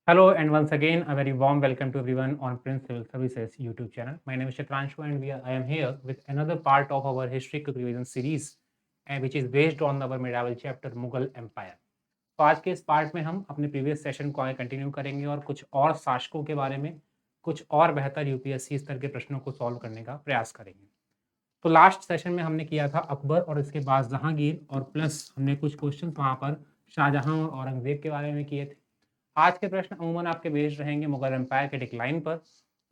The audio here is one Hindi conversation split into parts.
Hello and once again a very warm welcome to everyone on Prince Civil Services YouTube channel. My name is Chitranshu and I am here with another part of our history quick revision series and which is based on our medieval chapter Mughal Empire. तो आज के इस पार्ट में हम अपने प्रीवियस सेशन को आगे कंटिन्यू करेंगे और कुछ और शासकों के बारे में कुछ और बेहतर यूपीएससी स्तर के प्रश्नों को सॉल्व करने का प्रयास करेंगे। तो लास्ट सेशन में हमने किया था अकबर और इसके बाद जहांगीर और प्लस हमने कुछ क्वेश्चन वहाँ पर शाहजहां और औरंगजेब के बारे में किए थे। आज के प्रश्न अमूमन आपके बेस्ड रहेंगे मुगल एम्पायर के डिक्लाइन पर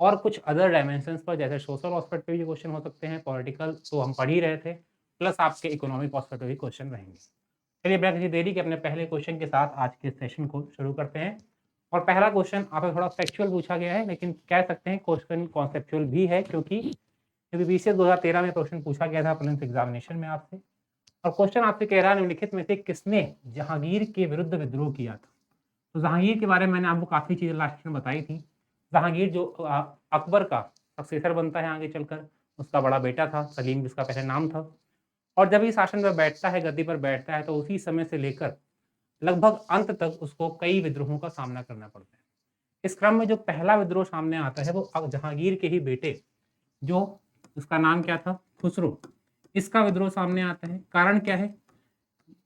और कुछ अदर डायमेंशंस पर, जैसे सोशल एस्पेक्ट पे भी क्वेश्चन हो सकते हैं, पॉलिटिकल तो हम पढ़ ही रहे थे, प्लस आपके इकोनॉमिक एस्पेक्ट पे भी क्वेश्चन रहेंगे। चलिए बिना किसी देरी के अपने पहले क्वेश्चन के साथ आज के सेशन को शुरू करते हैं। और पहला क्वेश्चन आपसे थोड़ा फैक्चुअल पूछा गया है, लेकिन कह सकते हैं क्वेश्चन कॉन्सेप्चुअल भी है, क्योंकि बीसीएस 2013 में क्वेश्चन पूछा गया था प्रीलिम्स एग्जामिनेशन में आपसे। और क्वेश्चन आपसे कह रहा है निम्नलिखित में से किसने जहांगीर के विरुद्ध विद्रोह किया था। तो जहांगीर के बारे में मैंने आपको काफ़ी चीज़ें लास्ट में बताई थी। जहांगीर जो अकबर का सक्सेसर बनता है आगे चलकर, उसका बड़ा बेटा था सलीम, जिसका पहले नाम था। और जब ये शासन पर बैठता है, गद्दी पर बैठता है, तो उसी समय से लेकर लगभग अंत तक उसको कई विद्रोहों का सामना करना पड़ता है। इस क्रम में जो पहला विद्रोह सामने आता है वो जहांगीर के ही बेटे, जो उसका नाम क्या था, खुसरो, इसका विद्रोह सामने आता है। कारण क्या है?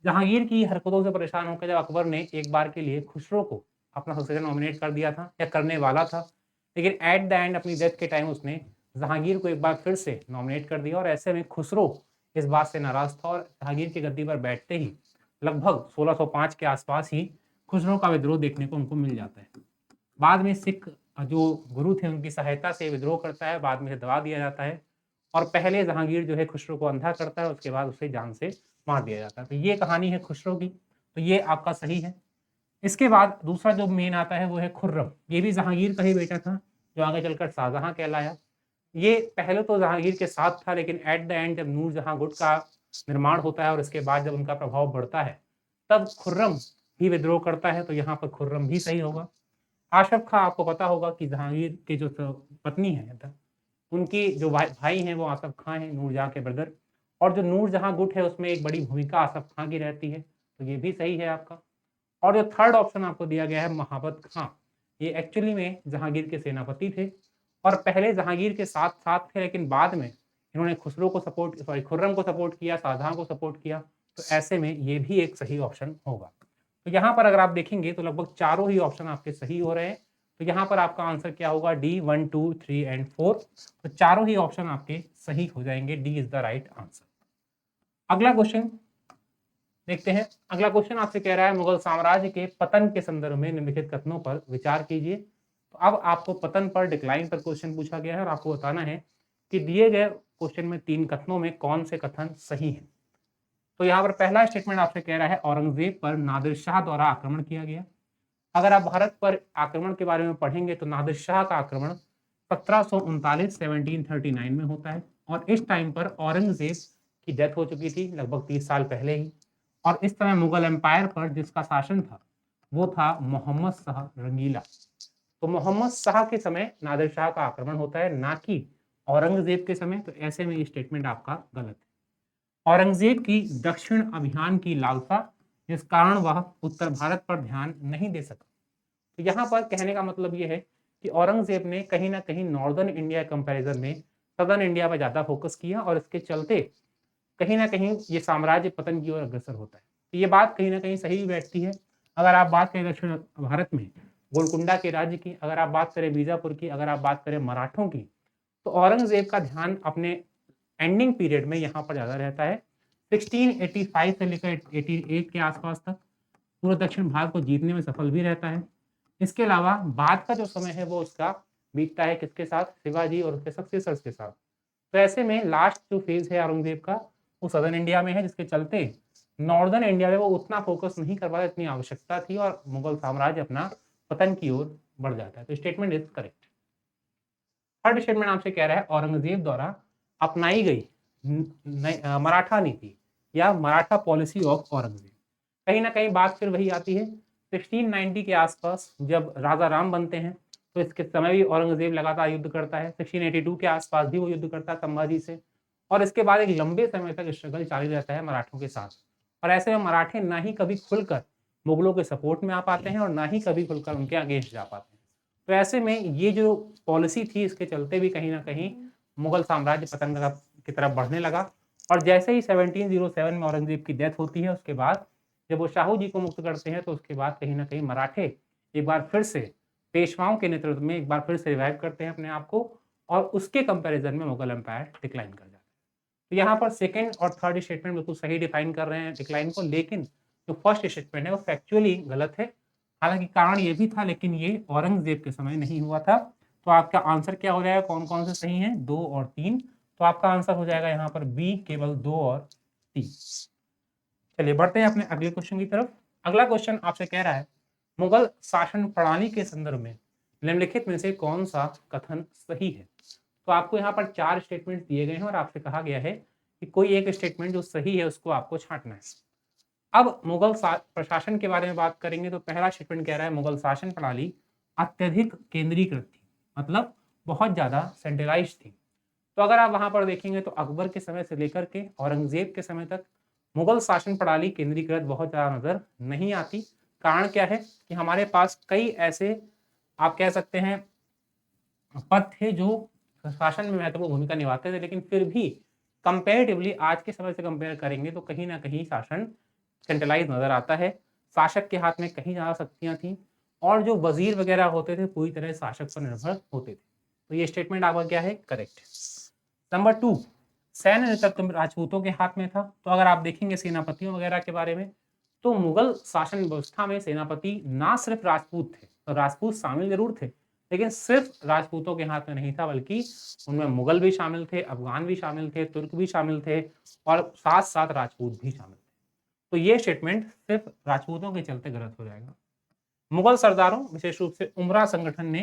जहांगीर की हरकतों से परेशान होकर जब अकबर ने एक बार के लिए खुसरो को अपना सक्सेसर नॉमिनेट कर दिया था या करने वाला था, लेकिन एट द एंड अपनी डेथ के टाइम उसने जहांगीर को एक बार फिर से नॉमिनेट कर दिया। और ऐसे में खुसरो इस बात से नाराज था और जहांगीर की गद्दी पर बैठते ही लगभग 1605 के आसपास ही खुसरो का विद्रोह देखने को उनको मिल जाता है। बाद में सिख जो गुरु थे उनकी सहायता से विद्रोह करता है, बाद में दबा दिया जाता है और पहले जहांगीर जो है खुसरो को अंधा करता है, उसके बाद उसे जान से मार दिया जाता है। तो ये कहानी है खुसरो की, तो ये आपका सही है। इसके बाद दूसरा जो मेन आता है वो है खुर्रम। ये भी जहांगीर का ही बेटा था, जो आगे चलकर शाहजहां कहलाया। ये पहले तो जहांगीर के साथ था, लेकिन एट द एंड जब नूरजहां गुट का निर्माण होता है और इसके बाद जब उनका प्रभाव बढ़ता है, तब खुर्रम भी विद्रोह करता है। तो यहाँ पर खुर्रम भी सही होगा। आशफ खां, आपको पता होगा कि जहांगीर के जो पत्नी है, उनकी जो भाई हैं वो आसफ खां हैं, नूरजहां के ब्रदर। और जो नूरजहां गुट है उसमें एक बड़ी भूमिका आसफ खां की रहती है, तो ये भी सही है आपका। और जो थर्ड ऑप्शन आपको दिया गया है महाबत खां, ये एक्चुअली में जहांगीर के सेनापति थे और पहले जहांगीर के साथ साथ थे, लेकिन बाद में इन्होंने खुसरो को खुर्रम को सपोर्ट किया, शाहजहां को सपोर्ट किया। तो ऐसे में ये भी एक सही ऑप्शन होगा। तो यहाँ पर अगर आप देखेंगे तो लगभग चारों ही ऑप्शन आपके सही हो रहे हैं। तो यहाँ पर आपका आंसर क्या होगा? D 1, 2, 3 and 4। तो चारों ही ऑप्शन आपके सही हो जाएंगे। D is the right answer. अगला क्वेश्चन देखते हैं। अगला क्वेश्चन आपसे कह रहा है मुगल साम्राज्य के पतन के संदर्भ में निम्नलिखित कथनों पर विचार कीजिए। तो अब आपको पतन पर, डिक्लाइन पर क्वेश्चन पूछा गया है और आपको बताना है कि दिए गए क्वेश्चन में 3 कथनों में कौन से कथन सही है। तो यहाँ पर पहला स्टेटमेंट आपसे कह रहा है औरंगजेब पर नादिर शाह द्वारा आक्रमण किया गया। अगर आप भारत पर आक्रमण के बारे में पढ़ेंगे तो नादिर शाह का आक्रमण 1739 में होता है और इस टाइम पर औरंगजेब की डेथ हो चुकी थी लगभग 30 साल पहले ही। और इस समय मुगल एम्पायर पर जिसका शासन था वो था मोहम्मद शाह रंगीला। तो मोहम्मद शाह के समय नादिर शाह का आक्रमण होता है, ना कि औरंगजेब के समय। तो ऐसे में ये स्टेटमेंट आपका गलत है। औरंगजेब की दक्षिण अभियान की लालसा, जिस कारण वह उत्तर भारत पर ध्यान नहीं दे सका। तो यहाँ पर कहने का मतलब ये है कि औरंगजेब ने कहीं ना कहीं नॉर्दर्न इंडिया कंपैरिजन में सदर्न इंडिया पर ज़्यादा फोकस किया और इसके चलते कहीं ना कहीं ये साम्राज्य पतन की ओर अग्रसर होता है। तो ये बात कहीं ना कहीं सही भी बैठती है। अगर आप बात करें दक्षिण भारत में गोलकुंडा के राज्य की, अगर आप बात करें बीजापुर की, अगर आप बात करें मराठों की, तो औरंगजेब का ध्यान अपने एंडिंग पीरियड में यहाँ पर ज़्यादा रहता है। 1685 से लेकर 88 के आसपास तक पूरा दक्षिण भारत को जीतने में सफल भी रहता है। इसके अलावा बाद का जो समय है वो उसका बीतता है किसके साथ? शिवाजी और उसके सक्सेसर्स के साथ। तो ऐसे में लास्ट जो फेज है औरंगजेब का वो सदर्न इंडिया में है, जिसके चलते नॉर्दर्न इंडिया में वो उतना फोकस नहीं कर पाता, इतनी आवश्यकता थी और मुगल साम्राज्य अपना पतन की ओर बढ़ जाता है। तो statement is correct. Third statement आपसे कह रहा है औरंगजेब द्वारा अपनाई गई मराठा नीति या मराठा पॉलिसी ऑफ औरंगजेब। कहीं ना कहीं बात फिर वही आती है 1690 के आसपास जब राजा राम बनते हैं, तो इसके समय भी औरंगजेब लगातार युद्ध करता है। 1682 के आसपास भी वो युद्ध करता है संभाजी से और इसके बाद एक लंबे समय तक स्ट्रगल जारी रहता है मराठों के साथ। और ऐसे में मराठे ना ही कभी खुलकर मुगलों के सपोर्ट में आ पाते हैं और ना ही कभी खुलकर उनके अगेंस्ट जा पाते हैं। तो ऐसे में ये जो पॉलिसी थी, इसके चलते भी कहीं ना कहीं मुगल साम्राज्य पतन की तरफ बढ़ने लगा। और जैसे ही 1707 में औरंगजेब की डेथ होती है, उसके बाद जब वो शाहू जी को मुक्त करते हैं, तो उसके बाद कहीं ना कहीं मराठे एक बार फिर से पेशवाओं के नेतृत्व में एक बार फिर से रिवाइव करते हैं अपने आप को, और उसके कंपैरिजन में मुगल एम्पायर डिक्लाइन कर जाता है। तो यहाँ पर सेकंड और थर्ड स्टेटमेंट बिल्कुल सही डिफाइन कर रहे हैं डिक्लाइन को, लेकिन जो फर्स्ट स्टेटमेंट है वो फैक्चुअली गलत है। हालांकि कारण ये भी था, लेकिन ये औरंगजेब के समय नहीं हुआ था। तो आपका आंसर क्या हो जाएगा, कौन कौन से सही हैं, 2 और 3। तो आपका आंसर हो जाएगा यहाँ पर बी, केवल 2 और 3। चलिए बढ़ते हैं अपने अगले क्वेश्चन की तरफ। अगला क्वेश्चन आपसे कह रहा है, मुगल शासन प्रणाली के संदर्भ में निम्नलिखित में से कौन सा कथन सही है। तो आपको यहाँ पर 4 स्टेटमेंट दिए गए हैं और आपसे कहा गया है कि कोई एक स्टेटमेंट जो सही है उसको आपको छांटना है। अब मुगल प्रशासन के बारे में बात करेंगे तो पहला स्टेटमेंट कह रहा है मुगल शासन प्रणाली अत्यधिक केंद्रीकृत थी, मतलब बहुत ज्यादा सेंट्रलाइज थी। तो अगर आप वहां पर देखेंगे तो अकबर के समय से लेकर के औरंगजेब के समय तक मुगल शासन प्रणाली केंद्रीकृत बहुत ज्यादा नजर नहीं आती। कारण क्या है कि हमारे पास कई ऐसे आप कह सकते हैं पद थे जो शासन में महत्वपूर्ण भूमिका निभाते थे, लेकिन फिर भी कंपेरेटिवली आज के समय से कंपेयर करेंगे तो कहीं ना कहीं शासन सेंट्रलाइज नजर आता है। शासक के हाथ में कहीं ज्यादा शक्तियां थी और जो वजीर वगैरह होते थे पूरी तरह शासक पर निर्भर होते थे। तो ये स्टेटमेंट आपका क्या है, करेक्ट। नंबर 2, सैन्य नेतृत्व राजपूतों के हाथ में था। तो अगर आप देखेंगे सेनापतियों वगैरह के बारे में, तो मुगल शासन व्यवस्था में सेनापति ना सिर्फ राजपूत थे, तो राजपूत शामिल जरूर थे, लेकिन सिर्फ राजपूतों के हाथ में नहीं था, बल्कि उनमें मुगल भी शामिल थे, अफगान भी शामिल थे, तुर्क भी शामिल थे और साथ साथ राजपूत भी शामिल थे। तो ये स्टेटमेंट सिर्फ राजपूतों के चलते गलत हो जाएगा। मुगल सरदारों विशेष रूप से उमरा संगठन ने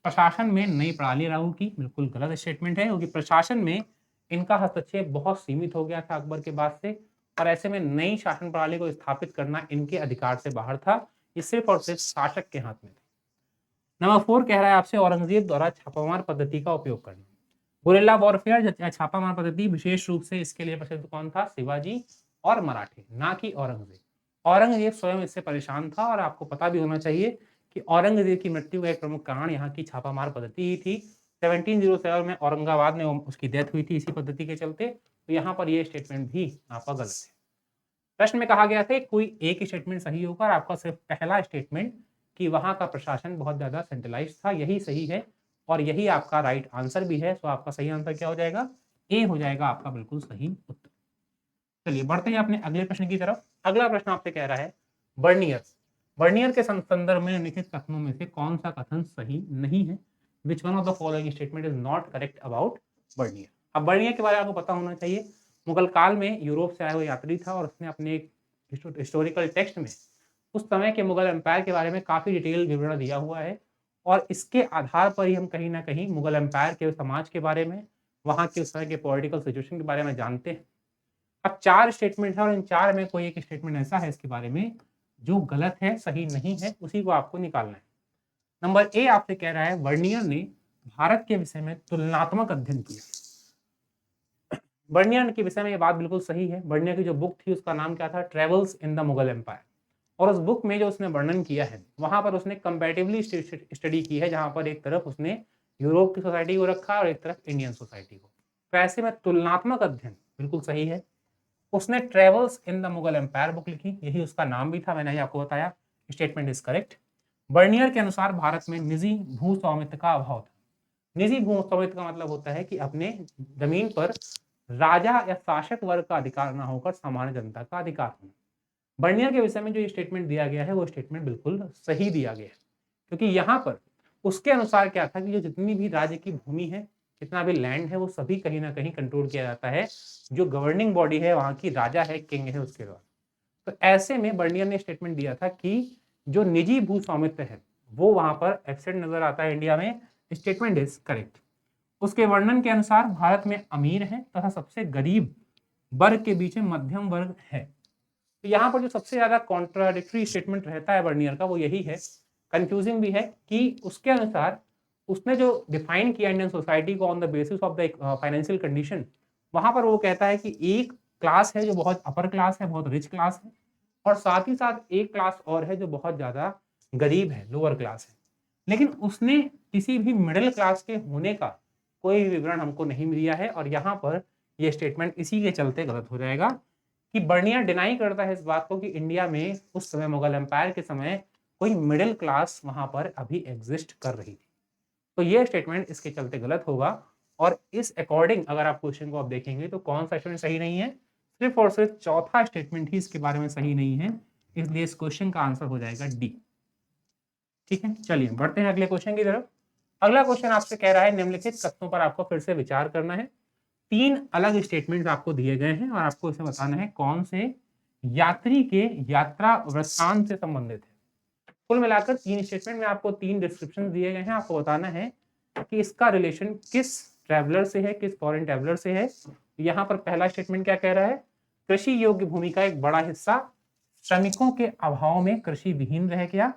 प्रशासन में नई प्रणाली लागू की, बिल्कुल गलत स्टेटमेंट है, क्योंकि प्रशासन में इनका हस्तक्षेप बहुत सीमित हो गया था अकबर के बाद से, और ऐसे में नई शासन प्रणाली को स्थापित करना इनके अधिकार से बाहर था। ये सिर्फ और सिर्फ शासक के हाथ में था। नंबर 4 कह रहा है आपसे औरंगजेब द्वारा छापामार पद्धति का उपयोग करना। गुरिल्ला वॉरफेयर छापामार पद्धति विशेष रूप से इसके लिए प्रसिद्ध कौन था, शिवाजी और मराठे, ना कि औरंगजेब। औरंगजेब स्वयं इससे परेशान था, और आपको पता भी होना चाहिए कि औरंगजेब की मृत्यु का एक प्रमुख कारण यहाँ की छापामार पद्धति ही थी। 1707 में औरंगाबाद में उसकी डेथ हुई थी इसी पद्धति के चलते। तो यहाँ पर ये स्टेटमेंट भी आपका गलत है। प्रश्न में कहा गया था कोई एक स्टेटमेंट सही होगा, और आपका सिर्फ पहला स्टेटमेंट कि वहां का प्रशासन बहुत ज्यादा सेंट्रलाइज था यही सही है, और यही आपका राइट आंसर भी है। तो आपका सही आंसर क्या हो जाएगा, ए हो जाएगा आपका बिल्कुल सही उत्तर। चलिए बढ़ते हैं अपने अगले प्रश्न की तरफ। अगला प्रश्न आपसे कह रहा है बर्नियर। बर्नियर के संदर्भ में निम्नलिखित कथनों में से कौन सा कथन सही नहीं है। Which one of the following statement is not correct about Bernier. अब बर्नियर के बारे में आपको पता होना चाहिए, मुगल काल में यूरोप से आया हुआ यात्री था, और उसने अपने एक हिस्टोरिकल टेक्स्ट में उस समय के मुगल एम्पायर के बारे में काफी डिटेल विवरण दिया हुआ है, और इसके आधार पर ही हम कहीं ना कहीं मुगल एम्पायर के समाज के बारे में, वहां के उस समय के पॉलिटिकल सिचुएशन के बारे में जानते हैं। अब 4 स्टेटमेंट है और इन 4 में कोई एक स्टेटमेंट ऐसा है इसके बारे में जो गलत है, सही नहीं है, उसी को आपको निकालना है। नंबर ए आपसे कह रहा है वर्नियर ने भारत के विषय में तुलनात्मक अध्ययन किया। वर्नियर के विषय में ये बात बिल्कुल सही है। वर्नियर की जो बुक थी उसका नाम क्या था, travels in the Mughal empire. और उस बुक में जो उसने वर्णन किया है वहां पर उसने कंपैरेटिवली स्टडी की है, जहां पर एक तरफ उसने यूरोप की सोसाइटी को रखा और एक तरफ इंडियन सोसाइटी को। तो ऐसे में तुलनात्मक अध्ययन बिल्कुल सही है। उसने travels in the Mughal empire book लिखी, यही उसका नाम भी था, मैंने आपको बताया। Statement is correct. बर्नियर के अनुसार भारत में निजी भू स्वामित्व का अभाव था। निजी भू स्वामित्व का मतलब होता है कि अपने जमीन पर राजा या शासक वर्ग का अधिकार न होकर सामान्य जनता का अधिकार होना। बर्नियर के विषय में जो स्टेटमेंट दिया गया है वो स्टेटमेंट बिल्कुल सही दिया गया है, क्योंकि यहाँ पर उसके अनुसार क्या था कि जो जितनी भी राज्य की भूमि है, जितना भी लैंड है, वो सभी कहीं ना कहीं कंट्रोल किया जाता है जो गवर्निंग बॉडी है वहां की, राजा है, किंग है, उसके द्वारा। तो ऐसे में बर्नियर ने स्टेटमेंट दिया था कि जो निजी भू स्वामित्व है वो वहां पर एब्सेंट नजर आता है इंडिया में। Statement is correct. उसके वर्णन के अनुसार भारत में अमीर है तथा सबसे गरीब वर्ग के बीच में मध्यम वर्ग है। तो यहाँ पर जो सबसे ज्यादा कॉन्ट्राडिक्टरी स्टेटमेंट रहता है बर्नियर का वो यही है, कंफ्यूजिंग भी है, कि उसके अनुसार उसने जो डिफाइन किया इंडियन सोसाइटी को on the basis of the financial condition, वहां पर वो कहता है कि एक क्लास है जो बहुत अपर क्लास है, बहुत रिच क्लास है, और साथ ही साथ एक क्लास और है जो बहुत ज़्यादा गरीब है, लोअर क्लास है। लेकिन उसने किसी भी मिडिल क्लास के होने का कोई विवरण हमको नहीं दिया है और यहाँ पर ये स्टेटमेंट इसी के चलते गलत हो जाएगा कि बर्नियर डिनाई करता है इस बात को कि इंडिया में उस समय मुगल एम्पायर के समय कोई मिडिल क्लास वहाँ पर अभी एग्जिस्ट कर रही थी। तो ये स्टेटमेंट इसके चलते गलत होगा और इस अकॉर्डिंग अगर आप क्वेश्चन को आप देखेंगे तो कौन सा स्टेटमेंट सही नहीं है, सिर्फ और सिर्फ चौथा स्टेटमेंट ही इसके बारे में सही नहीं है, इसलिए इस क्वेश्चन का आंसर हो जाएगा डी। ठीक है, चलिए बढ़ते हैं अगले क्वेश्चन की तरफ। अगला क्वेश्चन आपसे कह रहा है निम्नलिखित कथनों पर आपको फिर से विचार करना है। 3 अलग स्टेटमेंट्स आपको दिए गए हैं और आपको इसे बताना है कौन से यात्री के यात्रा वृत्तांत से संबंधित है। कुल मिलाकर 3 स्टेटमेंट में आपको 3 डिस्क्रिप्शन दिए गए हैं, आपको बताना है कि इसका रिलेशन किस ट्रैवलर से है, किस फॉरेन ट्रैवलर से है। यहाँ पर पहला स्टेटमेंट क्या कह रहा है, कृषि योग्य भूमि का एक बड़ा हिस्सा श्रमिकों के अभाव में कृषि विहीन रह गया।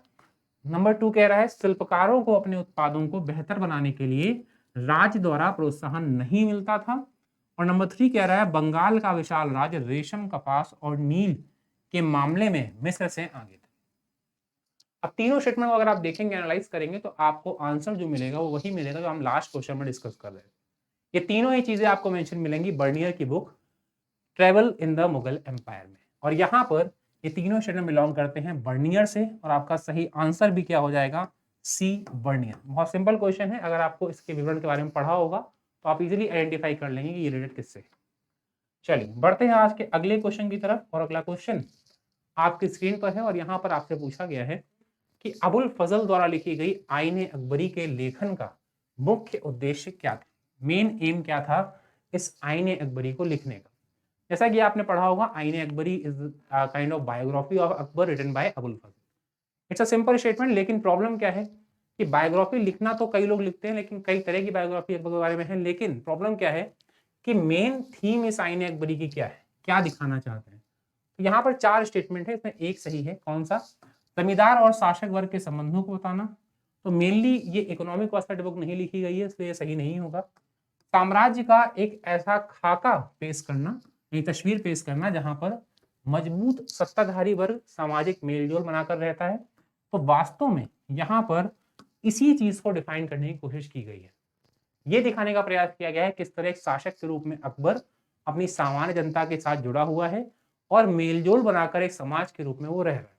नंबर 2 कह रहा है शिल्पकारों को अपने उत्पादों को बेहतर बनाने के लिए राज्य द्वारा प्रोत्साहन नहीं मिलता था। और नंबर 3 कह रहा है बंगाल का विशाल राज्य रेशम, कपास और नील के मामले में मिस्र से आगे था। अब तीनों स्टेटमेंट को अगर आप देखेंगे, एनालाइज करेंगे तो आपको आंसर जो मिलेगा वो वही मिलेगा जो हम लास्ट क्वेश्चन में डिस्कस कर रहे हैं। ये तीनों ही चीजें आपको मेंशन मिलेंगी बर्नियर की book travel in the Mughal empire में। और यहाँ पर ये तीनों स्टेटमेंट बिलोंग करते हैं बर्नियर से और आपका सही आंसर भी क्या हो जाएगा, सी बर्नियर। बहुत सिंपल क्वेश्चन है, अगर आपको इसके विवरण के बारे में पढ़ा होगा तो आप इजीली आइडेंटिफाई कर लेंगे कि ये रिलेटेड किससे है। चलिए बढ़ते हैं आज के अगले क्वेश्चन की तरफ और अगला क्वेश्चन आपकी स्क्रीन पर है और यहाँ पर आपसे पूछा गया है कि अबुल फजल द्वारा लिखी गई आईने अकबरी के लेखन का मुख्य उद्देश्य क्या था, मेन एम क्या था इस आईने अकबरी को लिखने का। जैसा कि आपने पढ़ा होगा Aaine Akbari is kind of biography of Akbar written by Abul Fazl. It's a simple statement, लेकिन प्रॉब्लम क्या है कि बायोग्राफी लिखना तो कई लोग लिखते हैं, लेकिन कई तरह की बायोग्राफी अकबर के बारे में है। लेकिन प्रॉब्लम क्या है कि मेन थीम इस आईने अकबरी की क्या है, क्या दिखाना चाहते हैं। तो यहाँ पर 4 स्टेटमेंट है, इसमें एक सही है। कौन सा, जमींदार और शासक वर्ग के संबंधों को बताना। तो मेनली ये इकोनॉमिक वास्ते बुक नहीं लिखी गई है, इसलिए सही नहीं होगा। साम्राज्य का एक ऐसा खाका पेश करना, एक तस्वीर पेश करना जहां पर मजबूत सत्ताधारी वर्ग सामाजिक मेलजोल बनाकर रहता है। तो वास्तव में यहाँ पर इसी चीज को डिफाइन करने की कोशिश की गई है। ये दिखाने का प्रयास किया गया है किस तरह एक शासक के रूप में अकबर अपनी सामान्य जनता के साथ जुड़ा हुआ है और मेलजोल बनाकर एक समाज के रूप में वो रह रहा है।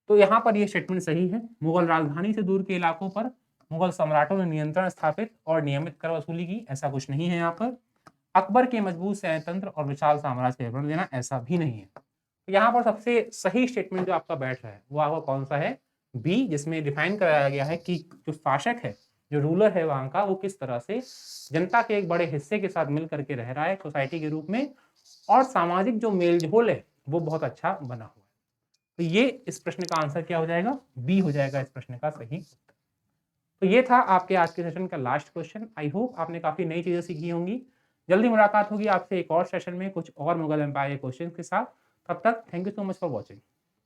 तो यहाँ पर ये स्टेटमेंट सही है। मुगल राजधानी से दूर के इलाकों पर मुगल सम्राटों ने नियंत्रण स्थापित और नियमित कर वसूली की, ऐसा कुछ नहीं है। यहाँ पर अकबर के मजबूत सैन्यतंत्र और विशाल साम्राज्य का विवरण देना, ऐसा भी नहीं है। तो यहाँ पर सबसे सही स्टेटमेंट जो आपका बैठ रहा है वो आपका कौन सा है, बी, जिसमें डिफाइन कराया गया है कि जो शासक है, जो रूलर है वहां का, वो किस तरह से जनता के एक बड़े हिस्से के साथ मिल करके रह रहा है सोसाइटी के रूप में और सामाजिक जो मेलजोल है वो बहुत अच्छा बना हुआ है। तो ये इस प्रश्न का आंसर क्या हो जाएगा, बी हो जाएगा इस प्रश्न का सही। तो ये था आपके आज के सेशन का लास्ट क्वेश्चन। आई होप आपने काफी नई चीजें सीखी होंगी। जल्दी मुलाकात होगी आपसे एक और सेशन में कुछ और मुगल एम्पायर क्वेश्चन के साथ। तब तक thank you so much for watching.